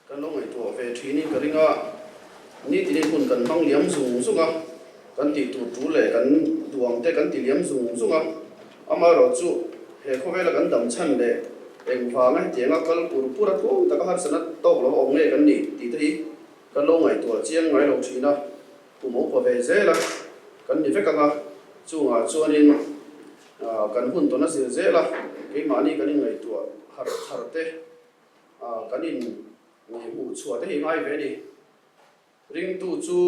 kan lo ngai to ve thini karinga ni tini hun kan hang liam zung zunga kan ti tu le kan duang te kan ti liam zung zunga ama ro chu he khowela kan dam chan le eng wa ngai tianga kal pur pura thong ta ka har sanat to lo ong nge kan ni ti thei kan lo ngai to chiang ngai lo thina ku mo pa ve zela kan ni ve ka nga chu nga chuanin kan hun to na zela ke mani kan ngai to har te kan in ngai mu chua te hi ngai ve ni ring tu chu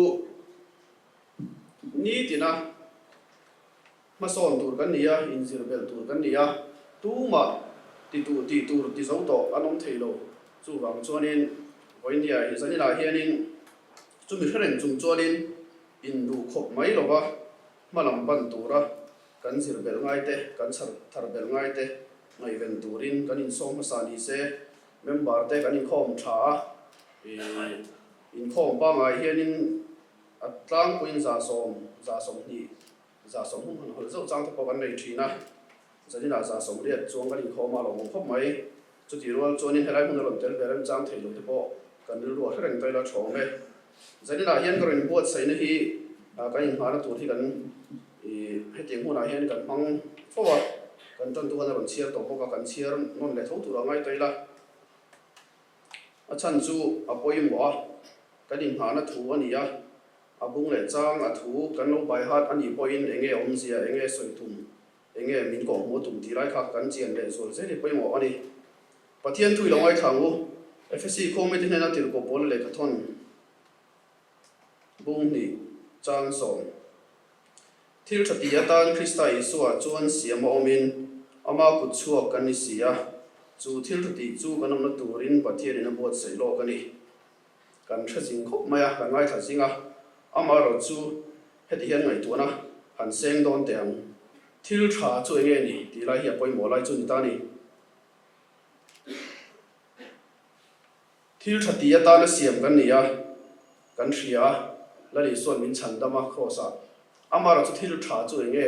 ni tina ma son tur kan nia in zir bel tur kan nia tu ma ti zo to anom theilo chu wang chuanin voinia hi zanila hianin chu mi hren chung chuanin in du khop mai lowa malam ban tura kan zir bel ngai te kan thar bel ngai te ngai ven turin kan in som sa ni se member te kan in khom tha in khom ba ngai hianin atlang kuin za som ni za som hum han hol zo chang te ko kan nei thina zanina za som riat chuang kan in khoma lo khop mai chu ti rol chuanin helai hun ron tel beram chang theilo te po kan ru hreng taila thong me zanina hian karin buat sai na hi kan in hana tur hi kan he tiang huna hian kan mang fowa kan ton tu kan ron chiar to ko kan chiar non le thau tu ra ngai taila achan chu apoi mo kan in hana thu ania abung le chang a thu kan lo bai hat ani point enge om zia enge soi thum enge min ko mo tum ti rai kha kan chian le so se ni poi mo ani pathian thui lo ngai thangu FSC committee na tir ko pol le ka thon bung ni chang som thil thati atan Krista Isua chuan siam omin ama ku chuak kan ni sia chu thil thati chu kanam na turin pathian ina bot sei lo kani kan tha jing khop maya kan ngai tha jinga ama ro chu heti hian ngai tu na han seng don teang thil tha chu enge ni ti lai hi poi mo lai chu ni ta ni thil thati atan siam kan nia kan thria lali suan min chan dama khosa ama ro chu thil tha chu enge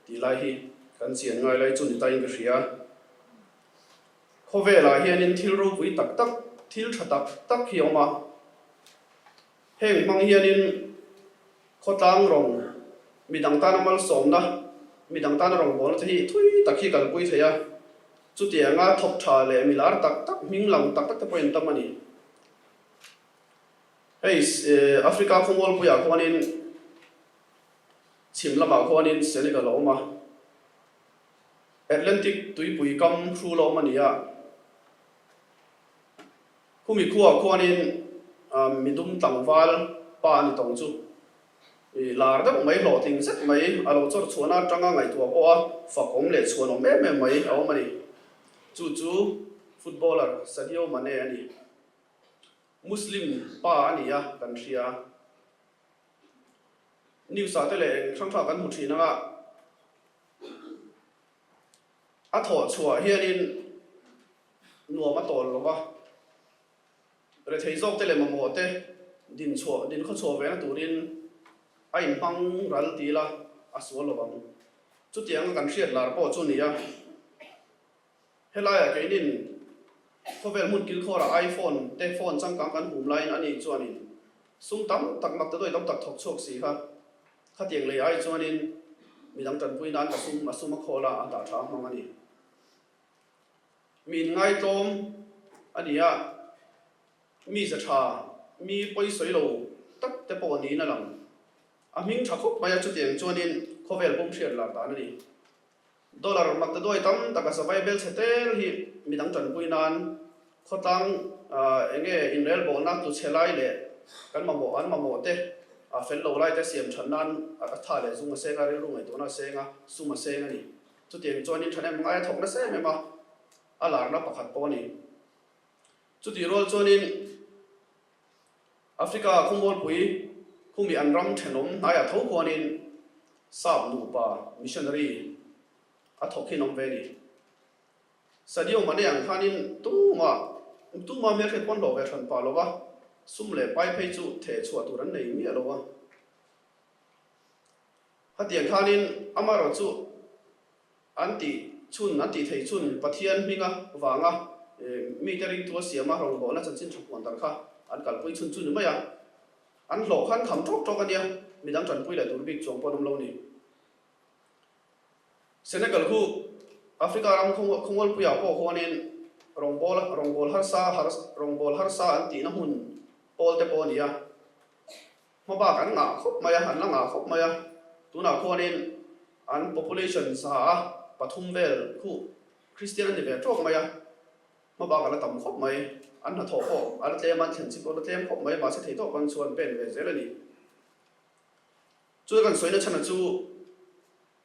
ti lai hi kan chian ngai lai chu ni ta in ka thria khovela hianin thil ro pui tak tak thil tha tak hi oma heng mang hianin khotang rong midang tan amal somna midang tan rong bol thi thui takhi kal pui theya chu tianga thop tha le milar tak tak minglang tak tak te point tamani hey Africa khongol puya khonin chimlama khonin Senegal oma Atlantic tui pui kam thru lo mania khumi khuwa khonin midum tangwal pa ni tong chu lar da mai lo ting set mai alo chor chona tanga ngai tu ko fa kom le chuan me mai aw mani chu footballer Sadio Mane ani Muslim pa ani ya kan thria New South Wales thang tha kan mu thina nga a tho chua hianin nuama tol lowa re thei zok te le mo te din kho chua ve na turin a in pang ral ti la a so lo bang chu tiang kan hriat lar po chu ni ya helaya keinin khovel mun kil khora iPhone te phone chang kang kan hum line ani chuanin sum tam tak mak te doi tam tak thok chok si kha khatiang le ai chuanin midang tan pui nan ka sum khola a ta tha mang ani min ngai tom ania mi za tha mi poi soi lo tak te po ni na lang a ming tha khop maya chu tiang chuanin khovel bom thriat lar ta ni dollar mak te doi tam taka survival setel hi midang tan pui nan khotang enge inrel bo na tu chelai le kan ma mo te a fel lo lai te siam than nan a tha le zunga senga re lungai to na senga suma senga ni chu tiang chuanin thane mangai thok na se me ma alar na pakhat po ni chu ti rol chuanin Africa khongol pui khumi anram thenom aya tho khonin sab nu pa missionary a thokhinom ve ni Sadio Mane ang khanin tu ma me khe pon lo ve than pa lo wa sum le pai phei chu the chua tu ran nei mi lo wa hatiang khanin amaro chu anti thei chun pathian minga wanga mi te ring tua siama rong bo na chan chin thak wan dar kha an kal pui chun chun mai ya an lo khan kham thok tok ania midang chan pui la tur bik chong ponom lo ni Senegal khu Africa ram khongol puya po honin rongbol har sa an ti na hun pol te po nia ma ba kan nga khop maya han nga khop maya tuna khonin an population sa pathum vel khu Christian ni ve tok maya ma ba kala tam khop mai an na tho po al te man chen chi ko te khop mai ba se thei to ban chuan pen ve zel ni chu kan soina chana chu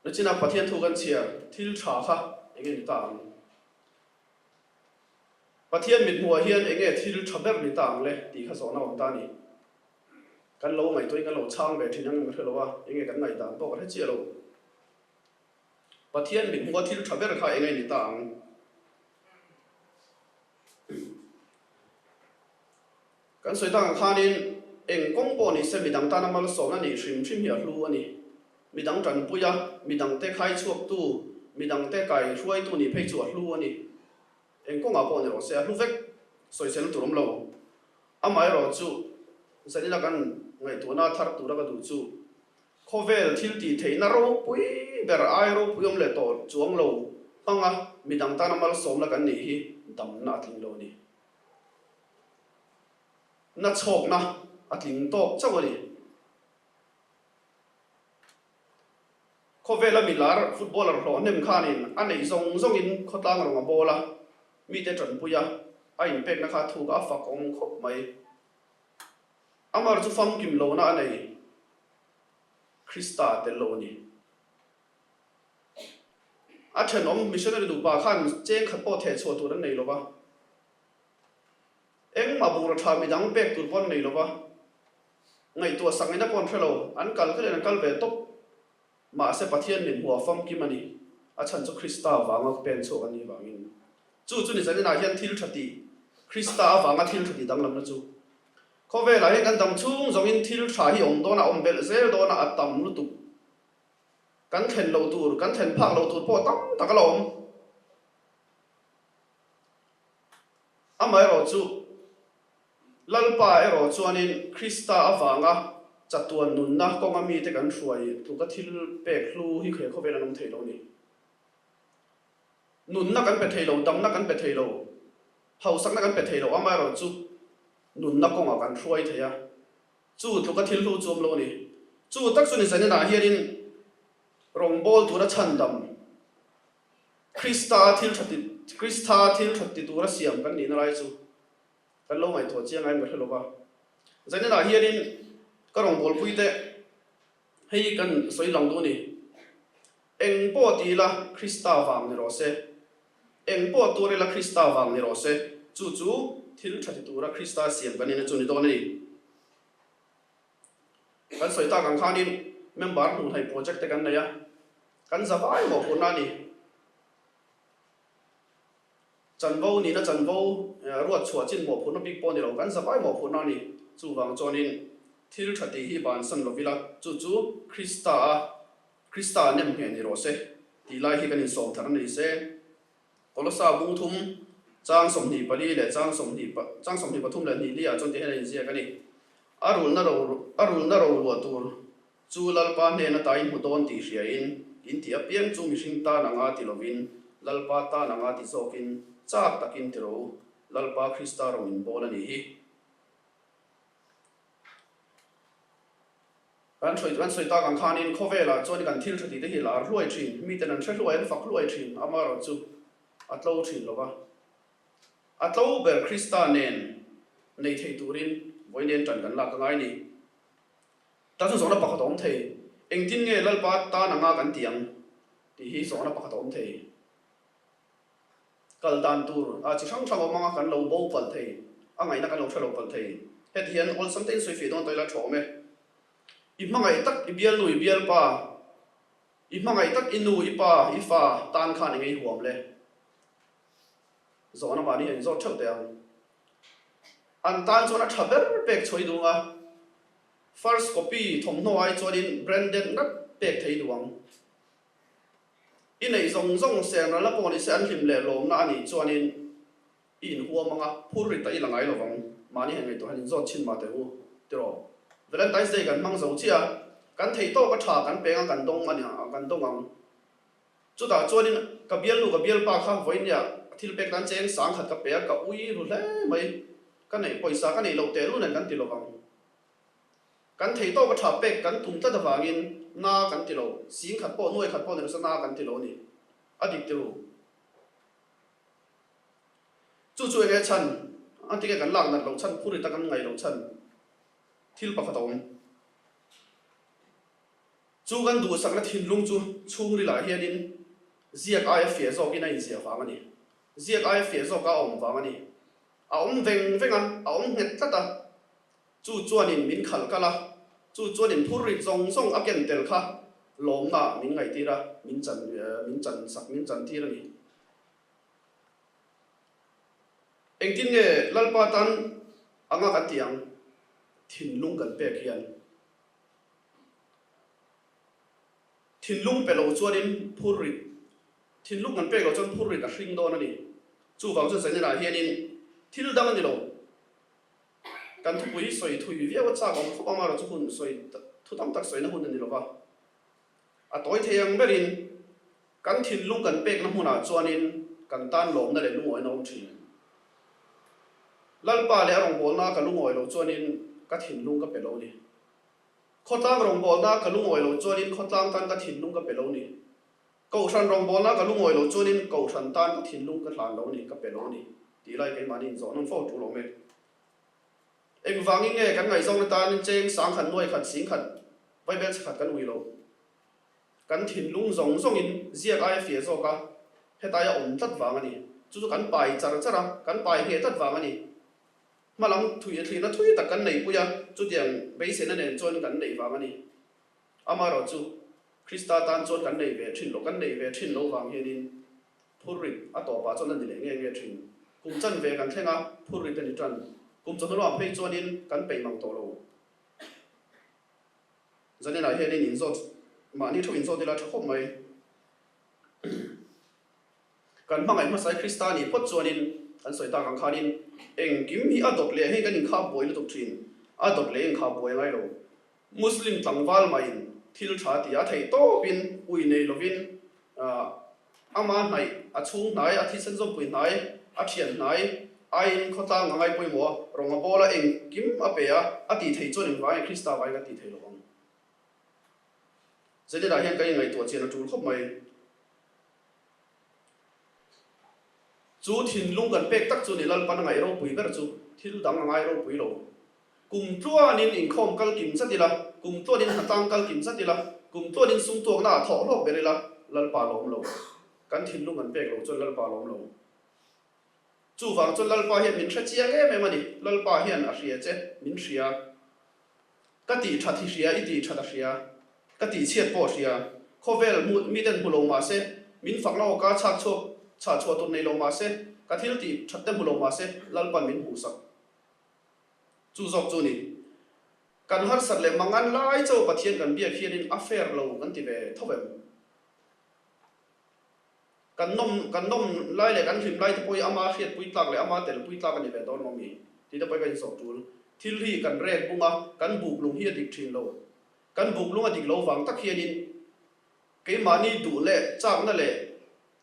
na china pathian thu kan chia thil tha kha enge ni ta pathian mit mua hian enge thil thaber ni tang le ti kha so na om ta ni kan lo mai toi kan lo chang ve thinang ma thelo wa enge kan ngai dan to ka chia lo pathian mit mua thil thaber kha enge ni tang kan soi tang khanin eng kong po ni se midang ta na mal so na ni shrim hi hlu ani midang tran puya midang te khai chuak tu midang te kai ruai tu ni phei chu hlu ani eng kong a po ni ro se hlu vek soi sen tu rom lo amai ro chu zani la kan ngai tu na thar tu ra ka du chu khovel thil ti thei na ro pui ber ai ro puyom le to chuang lo panga midang ta na mal som la kan ni hi dam na thing lo ni na chok na atling tok chawani khovela milar footballer lo nem khanin anei zong in khotang ronga bola mi te tran puya a in pek na kha thu ka fa kong khop mai amar chu fam kim lo na anei Krista te lo ni a then om missionary du pa khan cheng khat po the chho tu ran nei lo ba eng ma bung ra tha mi dang pek tur pon nei lo ba ngai tu sang ina pon thelo an kal ke an kal ve top ma se pathian min hua fam ki mani a chan chu Krista wanga pen cho ani wangin chu ni zani na hian thil thati Krista wanga thil thati dang lam na chu khove la he kan dam chung zong in thil tha hi om do na om bel zel do na atam lu tu kan then lo tur kan then phak lo tur po tam takalom amai ro chu lalpa ero chuanin Krista awanga chatuan nun na konga mi te kan hruai tu ka thil pek hlu hi khe kho vela nom thei lo ni nun na kan pe thei lo dam na kan pe thei lo hau sak na kan pe thei lo amai ro chu nun na konga kan hruai theya chu tu ka thil hlu chum lo ni chu tak chu ni zani na hianin rong bol tu ra chan dam Krista thil thati tu ra siam kan ni na lai chu kan lo mai tho chiang ai ma thelo ba zani na hianin ka rong bol pui te hei kan soi lang du ni eng po ti la Krista wang ni ro se eng po tu re la Krista wang ni ro se chu thil thati tu ra Krista siam kan ni chu ni do ni kan soi ta kan khanin member nu thai project te kan na ya kan zawai mo pun na ni chanvo ni na chanvo ruat chua chin mo phun big pon ni lo kan zawai mo phun na ni chu wang chonin thil thati hi ban san lo vila chu Krista nem he ni ro se ti lai hi kan in som thar ni se kolosa bung thum chang som ni pali le chang som ni pathum le ni lia chon te hen zia kan ni arul na ro wa tur chu lalpa ne na tai mu don ti hria in ti apiang chu mi hring ta na nga ti lovin lalpa ta na nga ti zokin chak takin ti ro lalpa Krista ro in bol ani hi kan soi ta kan khanin khovela choni kan thil thati te hi lar hluai thin mi ten an thluai an fak hluai thin amaro chu atlo thin lowa atlo ber Krista nen nei thei turin voinen tan kan la ka ngai ni ta chu zona pakhat om thei engtin nge lalpa ta na nga kan tiang ti hi zona pakhat om thei kal dan tur a chi thang manga kan lo bo pal thei angai na kan lo thelo pal thei het hian ol something soi fi don toila thome imangai tak ibial nu ibial pa imangai tak inu ipa ifa tan khan ngai huam le zona mani hen zo thau te an tan chona thaber pek choi dunga first copy thom no ai chonin branded nak pek thei duang inei zong sem la poni se an hlim le lom na ani chonin in huwa manga phuri ta ilangai lovang mani hengai to hanin zot chin ma te hu tiro Valentine's Day kan mang zo chia kan thei to ka tha kan penga kan dong mania kan dong ang chu da chuanin ka bial lu ka bial pa kha voin ya thil pek dan cheng sang khat ka pe ka ui ru le mai kan nei poisa kan nei lo te lu nen kan ti lovang kan thei to ka tha pek kan tum ta da wangin na kan ti lo sing khat po nuai khat po ne sa na kan ti lo ni adik ti ru chu nge chan anti ke kan lak nat lo chan phuri ta kan ngai lo chan thil pa khatom chu kan du sak na thin lung chu chung ri la hianin ziak ai fia zo ki nai zia fa mani ziak ai fia zo ka om fa mani a om veng venga a om nget ta ta chu chuanin min khal kala chu chuanin phuri zong zong a ken tel kha lom na min ngai ti ra min chan sak min chan thi ra ni engtin nge lalpa tan anga kan tiang thin lung kan pe khian thin lung pe lo chuanin phuri thin lung kan pe lo chon phuri ka hring don ani chu wang chu zani la hianin thil dang ani lo kan thu pui soi thui vi wa cha gom khop ma ro chu hun soi thu tam tak soi na hun ani lo ba a toi theyang berin kan thin lung kan pe na huna chuanin kan tan lom na le lu oi nom thin lalpa le rong bol na ka lu ngoi lo chuanin ka thin lung ka pe lo ni khotang rong bol na ka lu ngoi lo chuanin khotang tan ka thin lung ka pe lo ni kau san rong bol na ka lu ngoi lo chuanin kau san tan ka thin lung ka hlan lo ni ka pe lo ni ti lai ke manin zo non fo tu lo me eng wangin nge kan ngai zong na tan cheng sang khan noi khat sing khat vai bel khat kan ui lo kan thin lung zong zong in ziak ai fia zo ka hetaya om tat wang ani chu kan pai char chara kan pai he tat wang ani malam thui thli na thui tak kan nei puya chu diang bei se na nen chon kan nei wang ani amaro chu Krista tan chon kan nei ve thin lo kan nei ve thin lo wang hianin phuri a to pa chon an ni le nge thin kum chan ve kan thlenga phuri kan tran kum chon lo phei chonin kan pe mang to lo zani na hianin in zot ma ni thu in zot dila thop mai kan mangai ma sai Krista ni pot chonin kan soi ta kan khanin eng kim hi adop le he kan in kha boi lu tok thin adop le eng kha boi ngai lo muslim tlangwal mai thil tha ti a thei to pin ui nei lovin ama nai a chung nai a thi sen zom pui nai a thian nai a in khota ngai poi mo ronga bola eng kim a pe a ti thei chon in vai Krista vai ka ti thei lo bang zeli da hian kai ngai to chen a tul khop mai chu thin lung kan pek tak chu ni lal pan ngai ro pui ber chu thil dang ngai ro pui lo kum tuanin in khom kal kim satila kum tuanin hatang kal kim satila kum tuanin sung tok na tho lok berila lal pa lom lo kan thin lung kan pek lo chu lal pa lom lo chu wang chu lal pa hian min thra chiang em ani lal pa hian a hria che min hria ka ti tha thi hria i ti tha da hria ka ti chiat po hria khovel mi den bulo ma se min phak lo ka chak chok cha chua tu nei lo ma se ka thil ti thatte bulo ma se lal pan min hu sak chu zok chu ni kan har sat le mangan lai chau pathian kan bia khianin affair lo kan ti ve thobem kan nom lai le kan hrim lai te poi ama khiat pui tlak le ama tel pui tlak ani ve don momi ti da pai kan sok tul thil hi kan rek bunga kan buk lung hi dik thin lo kan buk lung adik lo wang tak khianin ke mani du le chak na le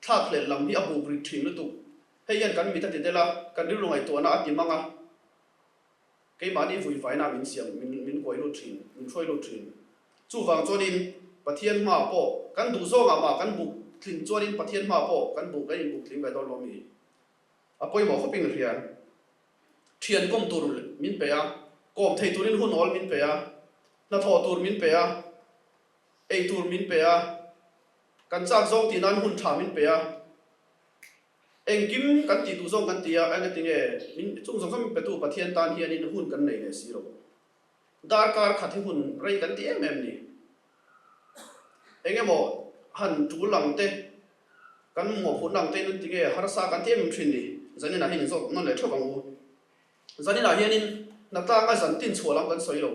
thak le lam hi abu bri thin lu tu heian kan mi ta ti dela kan ri lungai to na ati manga ke mani vui vai na min siam min koi lu thin min khoi lu thin chu wang chonin pathian ma po kan du zo nga ma kan buk thin chonin pathian ma po kan buk kan buk thin vai don lo mi apoi mo khoping rian thian kom tur min pe a kom thei turin hun ol min pe a na tho tur min pe a ei tur min pe a kan chak zong ti nan hun tha min pe a eng kim kan ti tu zong kan ti a anga tinge min chung zong sam pe tu pathian tan hian in hun kan nei le si ro dar kar khathi hun rei kan ti em ni enge mo han tu lang te kan mo phun lang te nun tinge har sa kan ti em thin ni zani na hin zo non le tho bang u zani na hian in na ta nga zan tin chualam kan soi lo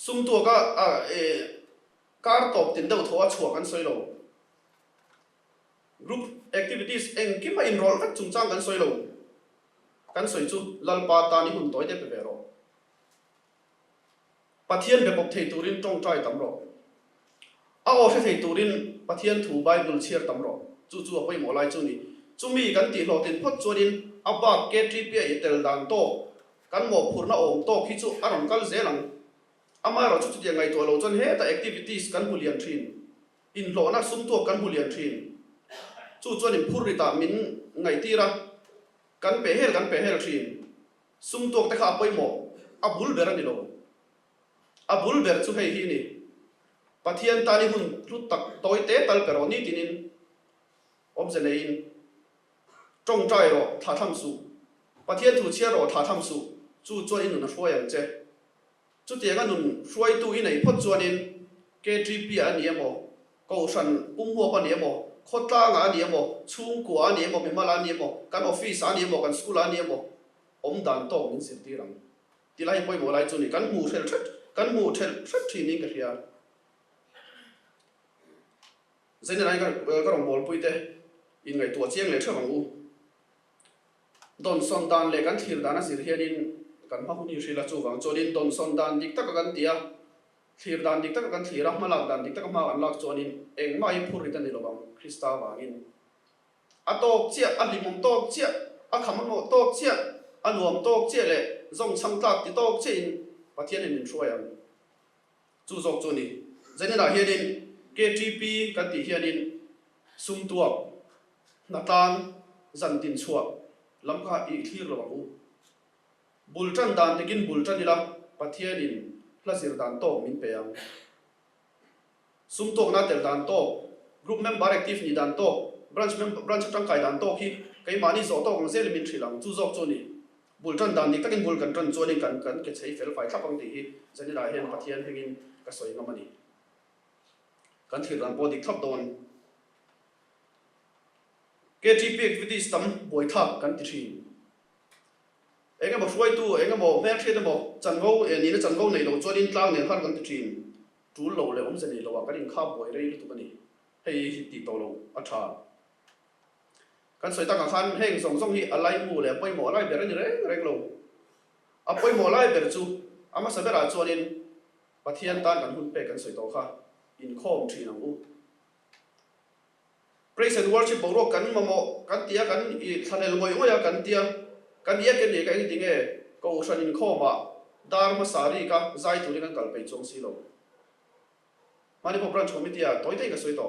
sum tu ka kar top tin deuh thaw a chhuak an soi lo group activities eng kim ma enroll vat chung chang kan soi lo kan soi chu lalpa ta ni hun toy de pe ro pathian be pop thei turin tong trai tam ro a o the thei turin pathian thu bible chiar tam ro chu chu apoi mo lai chu ni chumi kan ti lo tin phot chuanin aba ke tri pe itel dan to kan mo phurna om to khi chu aron kal zelang ama ro chu chu ngai to lo chon he ta activities kan hulian thin in lo na sum to kan hulian thin chu chuanin phurita min ngai tira kan pe hel thin sum to ta kha poi mo abul beran ni lo abul ber chu hei hi ni pathian tani hun lu tak toy te tal pero ni tinin obzenein trong trai ro tha tham su pathian thu chia ro tha tham su chu chuan in na hruai ang che chu te ga nun hruai tu in ei phot chuan in KTP ani emo ko san ummo pa ni emo khotla nga ni emo chung ku ani emo memala ni emo kan office ani emo kan school ani emo om dan to min sir ti rang tilai poi mo lai chu ni kan mu thel that kan mu thel that thi ni ka hria zene nai ka rong bol pui te in ngai tua chiang le thawang u don son dan le kan thir dana sir hianin kan ma huni rila chu wang chonin don son dan dik tak kan tia thir dan dik tak kan thira malak dan dik tak ma kan lak chonin eng mai phuri tan ni lowang krista wangin atok chia alimom tok chia akhammo tok chia anuam tok chia le zong chang tak ti tok chin pathian in hruayam chu zok chu ni zene na hianin KTP kan ti hianin sum tuak natan zantin chuak lamka i thlir lawang u bultan dan tekin bultan ila pathian in plasir dan to min peang sum tok na tel dan to group member active ni dan to branch tang kai dan to khi kai mani zo to ngzel min thrilang chu zok chu ni bultan dan dik takin bul kan tran chu ni kan ke chei fel fai thapang ti hi zani la hian pathian hengin ka soi ngamani kan thir dan po dik thap don KTP activities tam boy thap kan ti thin enga mo hruai tu enga mo me thre mo chango ni na chango nei lo chonin tlang ne khan kan ti thin tu lo le om zani lo wa kan in kha boy rei tu bani hei ti to lo a tha kan soi ta ka khan heng song song hi alai mu le poi mo lai ber ni reng lo a poi mo lai ber chu ama sabera chonin pathian tan kan hun pe kan soi to kha in khom thin ang u praise and worship boro kan mamo kan tia kan I thanel ngoi ngoya kan tia kan ye ken ne ka ing tinge ko san in khoma dharma sari ka zai tu kan kal pe chong si lo mani po branch committee a toy te ka soi to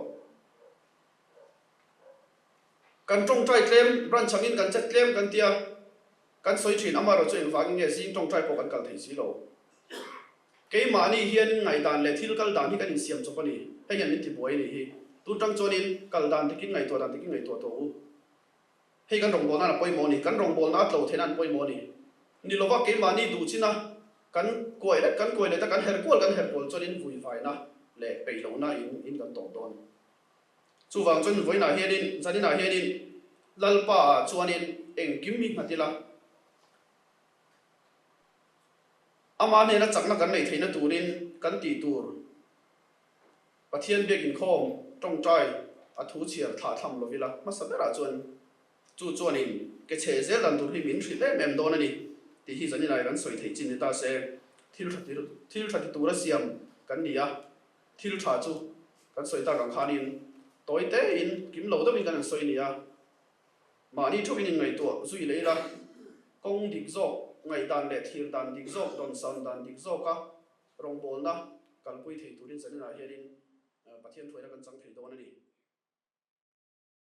kan trong trai claim branch changin kan chat claim kan tia kan soi thin amaro chen wang nge sing trong trai po kan kal thei si lo ke mani hian ngai dan le thil kal dan hi kan in siam chopani he yan ni ti boy ni hi tu tang chonin kal dan tikin ngai to dan tikin ngai to u hei kan rong bol na poi mo ni kan rong bol na tlo thenan poi mo ni ni lova ke mani du china kan koi le ta kan her kol chonin vui vai na le pe lo na in kan tong don chu wang chon voi na hianin zani na hianin lalpa chuanin eng kim mi matila ama ne na chakna kan nei theina turin kan ti tur pathian bek in khom tong trai a thu chiar tha tham lovila masabera chuan chu chuanin ke che zel dan tur hi min thri le mem don ani ti hi zani lai kan soi thei chin ta se thil thati tura siam kan nia thil tha chu kan soi ta kan khanin toy te in kim lo da min kan soi nia mani thokin in ngai to zui leila kong dik zo ngai dan le thir dan dik zo don san dan dik zo ka rong bol na kan pui thei turin zani na hianin pathian thoi na kan chang thei don ani